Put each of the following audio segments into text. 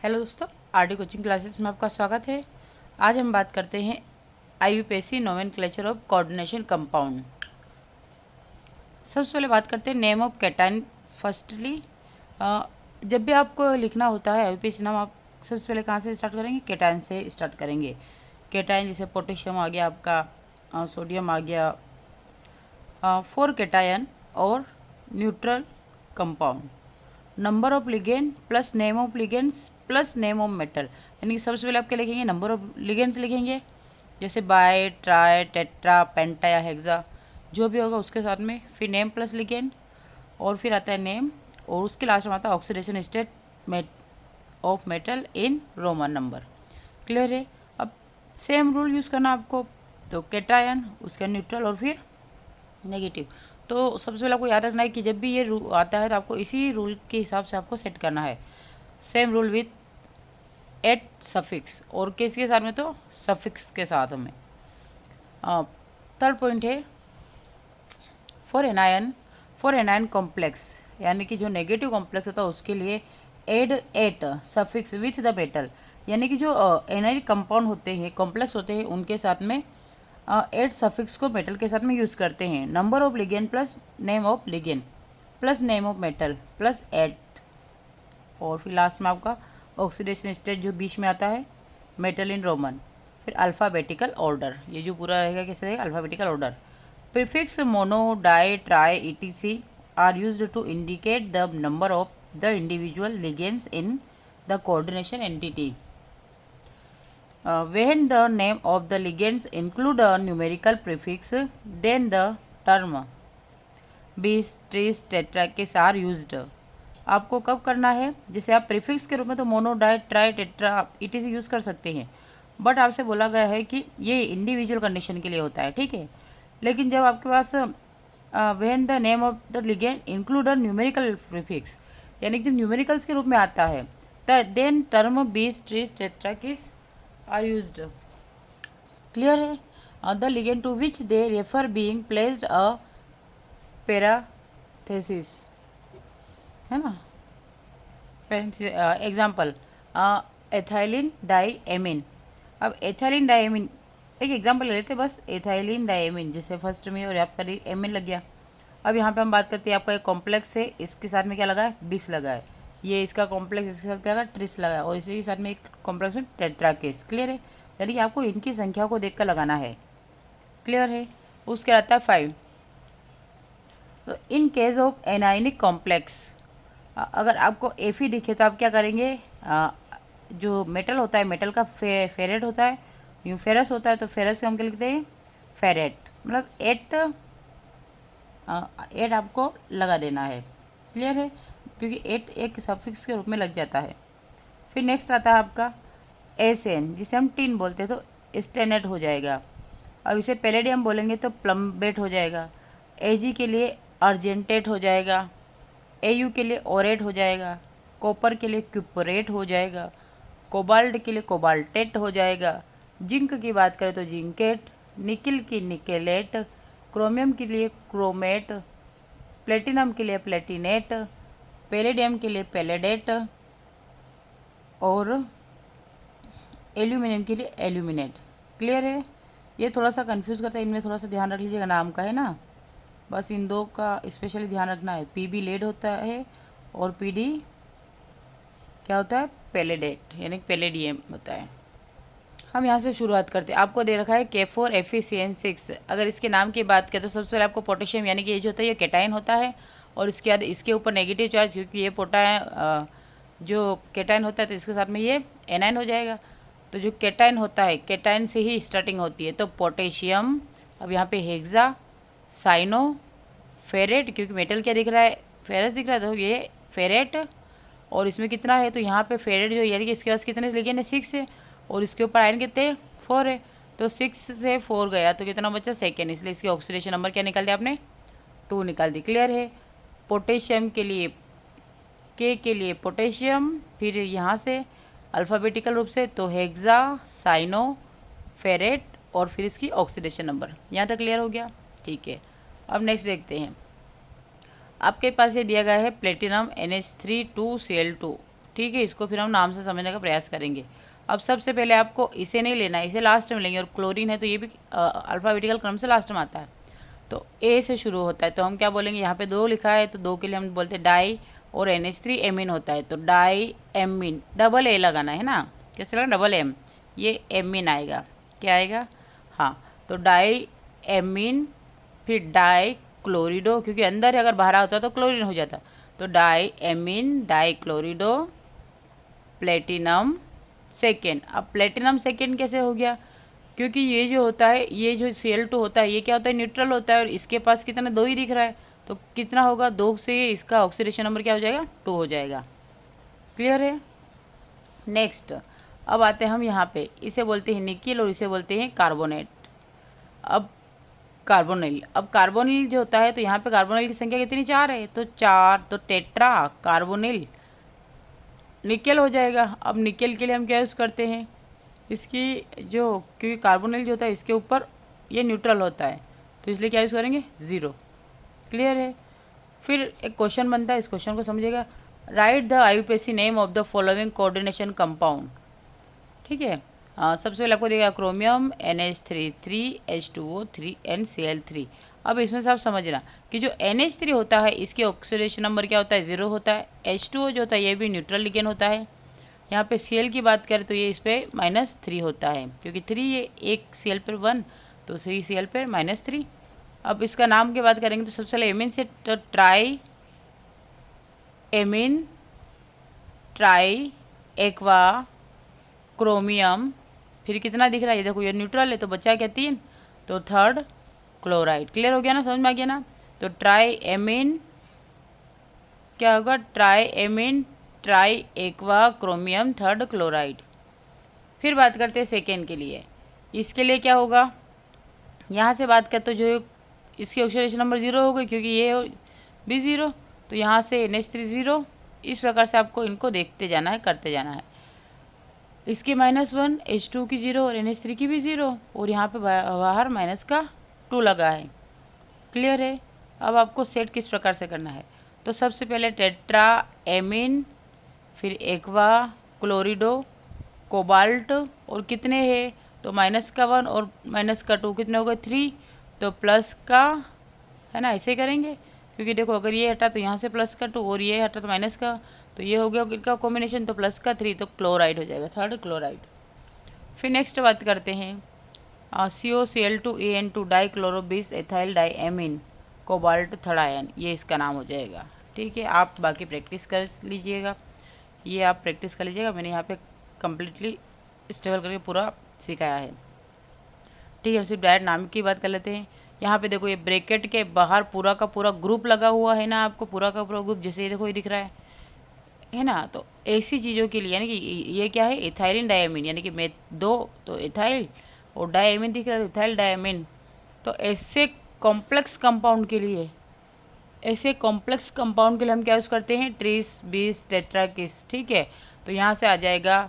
Hello दोस्तों, RD coaching classes में आपका स्वागत है। आज हम बात करते हैं IUPAC nomenclature of coordination compound. सबसे पहले बात करते हैं नेम ऑफ कैटायन। फर्स्टली जब भी आपको लिखना होता है आईयूपीएसी नाम, आप सबसे पहले कहाँ से स्टार्ट करेंगे? कैटायन से स्टार्ट करेंगे। कैटायन जैसे पोटेशियम आ गया आपका, सोडियम आ गया, फोर कैटायन और neutral compound. Number of ligand plus name of ligands plus name of metal, यानी कि सबसे पहले आप क्या लिखेंगे? नंबर ऑफ लिगेंड्स लिखेंगे, जैसे बाय, ट्राई, टेट्रा, पेंटा या हेक्सा, जो भी होगा उसके साथ में फिर नेम प्लस लिगेंड, और फिर आता है नेम, और उसके लास्ट में आता है oxidation state of metal in Roman number. Clear है? अब सेम रूल यूज़ करना आपको, तो कैटायन, उसका न्यूट्रल और फिर नेगेटिव। तो सबसे पहले आपको याद रखना है कि जब भी ये रूल आता है तो आपको इसी रूल के हिसाब से आपको सेट करना है। Same rule with ate suffix, और किसके साथ में? तो सफिक्स के साथ में। थर्ड पॉइंट है फॉर एनायन कॉम्प्लेक्स, यानी कि जो नेगेटिव कॉम्प्लेक्स होता है उसके लिए add ate suffix with the metal, यानी कि जो एनायन कंपाउंड होते हैं, कॉम्प्लेक्स होते हैं, उनके साथ में एड सफिक्स को मेटल के साथ में यूज़ करते हैं। Number of ligand plus name of ligand plus name of metal plus add, और फिर लास्ट में आपका ऑक्सीडेशन स्टेट जो बीच में आता है, मेटल इन रोमन, फिर अल्फ़ाबेटिकल ऑर्डर। ये जो पूरा रहेगा कैसे रहेगा? Alphabetical order. Prefix mono, di, tri, ETC are used to indicate the number of the individual ligands in the coordination entity. When the name of the ligands include a numerical prefix, then the term bis, tris, tetracis are used. आपको कब करना है? जैसे आप prefix के रूप में तो mono, di, tri, tetra, ETC use कर सकते हैं, बट आपसे बोला गया है कि ये इंडिविजुअल कंडीशन के लिए होता है, ठीक है। लेकिन जब आपके पास when the name of the ligand include a numerical prefix, यानी कि जब न्यूमेरिकल्स के रूप में आता है, then term bis, tris, tetrakis are used. Clear है? The ligand to which they refer being placed a parenthesis, है ना? Example ethylene diamine. अब एथाइलिन डाईएमीन एक एग्जाम्पल ले लेते हैं बस। एथाइलिन डाईएमीन जैसे फर्स्ट में और आपका एमीन लग गया। अब यहाँ पे हम बात करते हैं, आपका एक कॉम्प्लेक्स है, इसके साथ में क्या लगा है? बिस लगा है। ये इसका कॉम्प्लेक्स, इसके साथ क्या लगा? ट्रिस लगा है, और इसी के साथ में एक कॉम्प्लेक्स में टेट्राकेस। क्लियर है? यानी कि आपको इनकी संख्या को देखकर लगाना है। क्लियर है? उसके आता है 5। तो in case of anionic complex, अगर आपको एफी दिखे तो आप क्या करेंगे? जो मेटल होता है, मेटल का फेरेट होता है, यूँ फेरस होता है, तो फेरस से हम क्या लिखते हैं? फेरेट। मतलब 8 आपको लगा देना है। क्लियर है? क्योंकि 8 एक सफिक्स के रूप में लग जाता है। फिर नेक्स्ट आता है आपका एसएन, जिसे हम टिन बोलते हैं, तो स्टेनेट हो जाएगा। अब इसे पैलेडियम बोलेंगे तो प्लम्बेट हो जाएगा। एजी के लिए अर्जेंटेट हो जाएगा। एयू के लिए ओरेट हो जाएगा। कॉपर के लिए क्यूपरेट हो जाएगा। कोबाल्ट के लिए कोबाल्टेट हो जाएगा। जिंक की बात करें तो जिंकेट। निकिल की निकेलेट। क्रोमियम के लिए क्रोमेट। प्लेटिनम के लिए प्लेटिनेट। पैलेडियम के लिए पैलेडेट, और एल्यूमिनियम के लिए एल्यूमिनेट। क्लियर है? ये थोड़ा सा कंफ्यूज करता है, इनमें थोड़ा सा ध्यान रख लीजिएगा, नाम का है ना, बस इन दो का स्पेशली ध्यान रखना है। पीबी लेड होता है और पीडी क्या होता है? पैलेडेट, यानी पैलेडियम होता है। हम यहाँ से शुरुआत करते हैं। आपको दे रखा है K4 FeCN6। अगर इसके नाम की बात करें तो सबसे पहले आपको पोटेशियम, यानी कि ये जो होता है ये कैटायन होता है, और इसके बाद इसके ऊपर नेगेटिव चार्ज, क्योंकि ये जो कैटायन होता है तो इसके साथ में ये एनायन हो जाएगा। तो जो कैटायन होता है, कैटायन से ही स्टार्टिंग होती है, तो पोटेशियम। अब यहाँ पे हेक्सा, साइनो, फेरेट, क्योंकि मेटल क्या दिख रहा है? फेरस दिख रहा है, तो ये फेरेट। और इसमें कितना है? तो यहाँ पे फेरेट जो, यानी कि इसके पास कितने लिगेंड है? 6 है, और इसके ऊपर आयरन कितने? 4 है। तो 6 से 4 गया तो कितना बचा? सेकेंड, इसलिए इसकी ऑक्सीडेशन नंबर क्या निकाल दिया आपने? 2 निकाल दी। क्लियर है? पोटेशियम के लिए के लिए पोटेशियम, फिर यहाँ से अल्फ़ाबेटिकल रूप से तो हेक्सा, साइनो, फेरेट, और फिर इसकी ऑक्सीडेशन नंबर। यहाँ तक क्लियर हो गया? ठीक है। अब नेक्स्ट देखते हैं। आपके पास ये दिया गया है प्लेटिनम NH3 2Cl2, ठीक है, इसको फिर हम नाम से समझने का प्रयास करेंगे। अब सबसे पहले आपको इसे नहीं लेना है, इसे लास्ट में लेंगे, और क्लोरीन है तो ये भी अल्फ़ाबेटिकल क्रम से लास्ट में आता है, तो ए से शुरू होता है, तो हम क्या बोलेंगे, यहाँ पे 2 लिखा है तो 2 के लिए हम बोलते हैं डाई, और NH3 एमीन होता है, तो डाई एमीन, डबल ए लगाना है ना, कैसे लगा, डबल एम, ये एमीन आएगा, क्या आएगा, हाँ, तो डाई एमीन, फिर डाई क्लोरिडो, क्योंकि अंदर अगर बाहर होता तो क्लोरीन हो जाता, तो di amine di chlorido platinum second. अब प्लेटिनम सेकेंड कैसे हो गया, क्योंकि ये जो होता है, ये जो Cl2 होता है, ये क्या होता है, न्यूट्रल होता है, और इसके पास कितना 2 ही दिख रहा है, तो कितना होगा, 2 से इसका ऑक्सीडेशन नंबर क्या हो जाएगा, 2 हो जाएगा। क्लियर है। नेक्स्ट अब आते हैं हम यहाँ पे, इसे बोलते हैं निकिल और इसे बोलते हैं कार्बोनेट। अब कार्बोनिल, अब कार्बोनिल जो होता है, तो यहाँ पे कार्बोनिल की संख्या कितनी, 4 है, तो 4, तो टेट्रा कार्बोनिल निकेल हो जाएगा। अब निकेल के लिए हम क्या यूज़ करते हैं, इसकी जो, क्योंकि कार्बोनिल जो होता है इसके ऊपर ये न्यूट्रल होता है, तो इसलिए क्या यूज़ करेंगे, 0। क्लियर है। फिर एक क्वेश्चन बनता है, इस क्वेश्चन को समझिएगा, right the IUPAC name of the following coordination compound. ठीक है, सबसे पहले आपको देगा क्रोमियम NH3 H2O 3 NCl3। अब इसमें से आप समझना कि जो NH3 होता है इसके ऑक्सीडेशन नंबर क्या होता है, 0 होता है। H2O जो होता है ये भी न्यूट्रल लिगेंड होता है। यहाँ पे Cl की बात करें तो ये इस पर -3 होता है, क्योंकि 3 ये एक Cl पर 1, तो 3 Cl पर -3। अब इसका नाम की बात करेंगे तो सबसे पहले एमिन से, तो tri amine tri aqua chromium, फिर कितना दिख रहा है, ये देखो ये न्यूट्रल है, तो बचा क्या, 3, तो थर्ड क्लोराइड। क्लियर हो गया ना, समझ में आ गया ना। तो ट्राई एमिन क्या होगा, tri amine tri aqua chromium third chloride. फिर बात करते हैं सेकेंड के लिए, इसके लिए क्या होगा, यहाँ से बात करते जो इसकी ऑक्सीडेशन नंबर 0 हो गई, क्योंकि ये भी 0, तो यहाँ से NH3 0। इस प्रकार से आपको इनको देखते जाना है, करते जाना है। इसकी -1, H2 की 0 और NH3 की भी 0, और यहाँ पे बाहर -2 लगा है। क्लियर है। अब आपको सेट किस प्रकार से करना है, तो सबसे पहले टेट्रा एमिन, फिर एक्वा क्लोरिडो कोबाल्ट, और कितने हैं, तो -1 और -2 कितने हो गए, 3, तो प्लस का है ना, ऐसे करेंगे, क्योंकि देखो अगर ये हटा तो यहाँ से +2 और ये हटा तो माइनस का, तो ये हो गया इनका कॉम्बिनेशन, तो +3, तो क्लोराइड हो जाएगा, थर्ड क्लोराइड। फिर नेक्स्ट बात करते हैं COCl2AN2 dichlorobis ethyl diamine cobalt third ion, ये इसका नाम हो जाएगा। ठीक है, आप बाकी प्रैक्टिस कर लीजिएगा, ये आप प्रैक्टिस कर लीजिएगा, मैंने यहाँ पे कम्प्लीटली स्टेबल करके पूरा सिखाया है। ठीक है, हम सिर्फ डायरेक्ट नाम की बात कर लेते हैं। यहाँ पे देखो ये ब्रैकेट के बाहर पूरा का पूरा ग्रुप लगा हुआ है ना, आपको पूरा का पूरा ग्रुप, जैसे ये देखो ये दिख रहा है ना, तो ऐसी चीज़ों के लिए, यानी कि ये क्या है, इथाइलिन डायमीन, यानी कि मैं 2, तो इथाइल और डायमीन दिख रहा है, इथाइल डायमीन। तो ऐसे कॉम्प्लेक्स कंपाउंड के लिए, हम क्या यूज़ करते हैं, ट्रीस बीस टेट्राकिस। ठीक है, तो यहाँ से आ जाएगा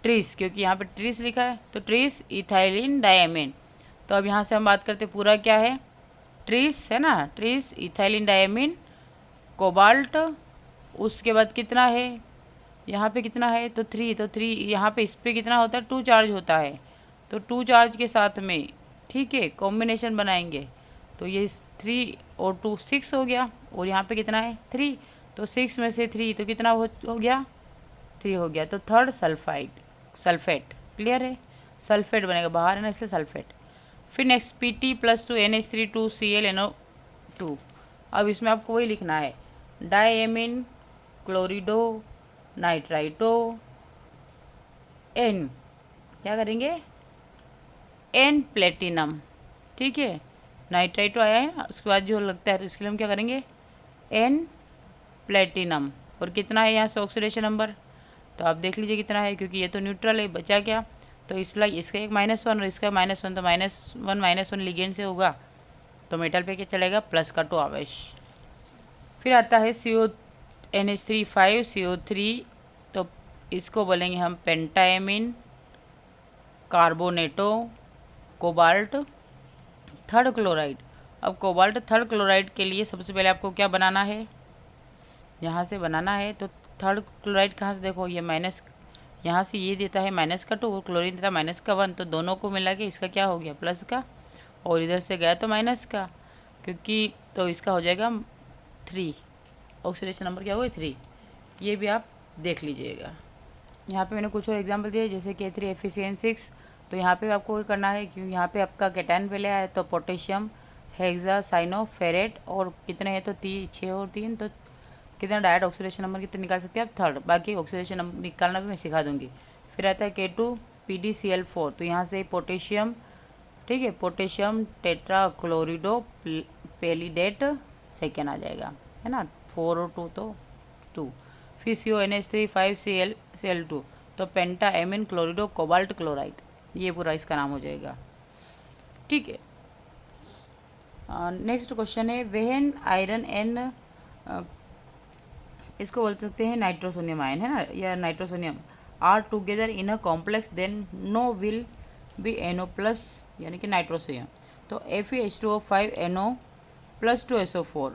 ट्रीस, क्योंकि यहाँ पे ट्रीस लिखा है, तो ट्रीस इथाइलिन डायमीन। तो अब यहाँ से हम बात करते पूरा क्या है, ट्रीस है ना, ट्रीस इथाइलिन डायमीन कोबाल्ट, उसके बाद कितना है, यहाँ पे कितना है, तो 3, तो 3 यहाँ पे इस पर कितना होता है, 2 चार्ज होता है, तो 2 चार्ज के साथ में, ठीक है, कॉम्बिनेशन बनाएंगे, तो ये 3 और 2 6 हो गया, और यहाँ पे कितना है 3, तो 6 में से 3 तो कितना हो गया, 3 हो गया, तो थर्ड सल्फेट। क्लियर है, सल्फेट बनेगा, बाहर है ना इसलिए सल्फेट। फिर नेक्स्ट Pt+2 NH3 2 ClNO2। अब इसमें आपको वही लिखना है, डायएमीन क्लोरिडो नाइट्राइटो N, क्या करेंगे, N प्लेटिनम। ठीक है, नाइट्राइटो आया है, उसके बाद जो लगता है तो इसके लिए हम क्या करेंगे, N प्लेटिनम, और कितना है यहाँ से ऑक्सीडेशन नंबर, तो आप देख लीजिए कितना है, क्योंकि ये तो न्यूट्रल है, बचा क्या, तो इसलिए इसका एक -1 और इसका -1, तो -1 लिगेंड से होगा, तो मेटल पे क्या चलेगा, +2 आवेश। फिर आता है NH3 5 CO3, तो इसको बोलेंगे हम पेंटाएमिन कार्बोनेटो कोबाल्ट थर्ड क्लोराइड। अब कोबाल्ट थर्ड क्लोराइड के लिए सबसे पहले आपको क्या बनाना है, यहाँ से बनाना है, तो थर्ड क्लोराइड कहाँ से, देखो ये माइनस, यहाँ से ये देता है -2, क्लोरीन देता है -1, तो दोनों को मिला के इसका क्या हो गया प्लस का, और इधर से गया तो माइनस का, क्योंकि तो इसका हो जाएगा 3, ऑक्सीडेशन नंबर क्या हुआ 3। ये भी आप देख लीजिएगा। यहाँ पे मैंने कुछ और एग्जांपल दिए, जैसे K3 FeCN6, तो यहाँ पे आपको करना है, क्योंकि यहाँ पे आपका कैटायन पहले आया, तो पोटेशियम हेक्सासाइनोफेरेट, और कितने हैं तो 6 और 3, तो कितना डायरेक्ट ऑक्सीडेशन नंबर कितने निकाल सकते हैं आप, थर्ड। बाकी ऑक्सीडेशन नंबर निकालना भी मैं सिखा दूंगी। फिर आता है K2 PdCl4, तो यहाँ से पोटेशियम, ठीक है, पोटेशियम टेट्राक्लोरिडो पेलिडेट सेकेंड आ जाएगा, है ना, 4 और 2 तो 2। फिर CONH3 5Cl2, तो पेंटा एमिन क्लोरिडो कोबाल्ट क्लोराइड, ये पूरा इसका नाम हो जाएगा, ठीक है। नेक्स्ट क्वेश्चन है वेहन आयरन एन, इसको बोल सकते हैं नाइट्रोसोनियम आयन, है ना, या nitrosonium are together in a complex then no will be NO plus, यानी कि नाइट्रोसोनियम, तो FeH2O5 NO प्लस 2SO4,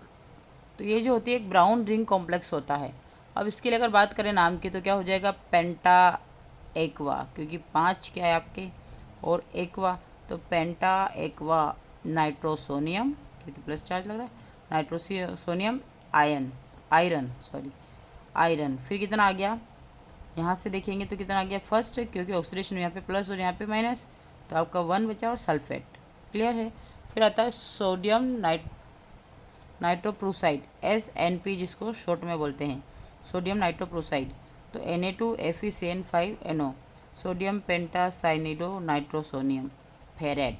तो ये जो होती है एक ब्राउन रिंग कॉम्प्लेक्स होता है। अब इसके लिए अगर बात करें नाम की, तो क्या हो जाएगा पेंटा एक्वा, क्योंकि 5 क्या है आपके और एक्वा, तो पेंटा एक्वा नाइट्रोसोनियम, क्योंकि प्लस चार्ज लग रहा है, नाइट्रोसोनियम आयरन। फिर कितना आ गया, यहाँ से देखेंगे तो कितना आ गया फर्स्ट, क्योंकि ऑक्सीडेशन यहाँ पे प्लस और यहाँ पे माइनस, तो आपका 1 बचा और सल्फेट, क्लियर है। फिर आता है सोडियम नाइट्रोप्रोसाइड SNP, जिसको शॉर्ट में बोलते हैं सोडियम नाइट्रोप्रोसाइड, तो Na2FeCN5NO, sodium pentacyanido nitrosonium ferret.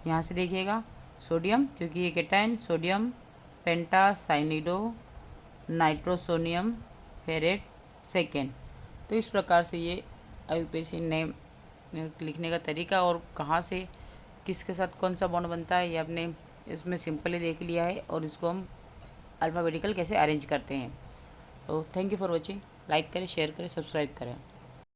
यहाँ से देखिएगा सोडियम, क्योंकि ये cation, sodium pentacyanido nitrosonium ferrate second. तो इस प्रकार से ये IUPAC नेम लिखने का तरीका और कहाँ से किसके साथ कौन सा बॉन्ड बनता है, ये आपने इसमें सिंपली देख लिया है, और इसको हम अल्फ़ाबेटिकल कैसे अरेंज करते हैं। तो thank you for watching, like करें, शेयर करें, सब्सक्राइब करें।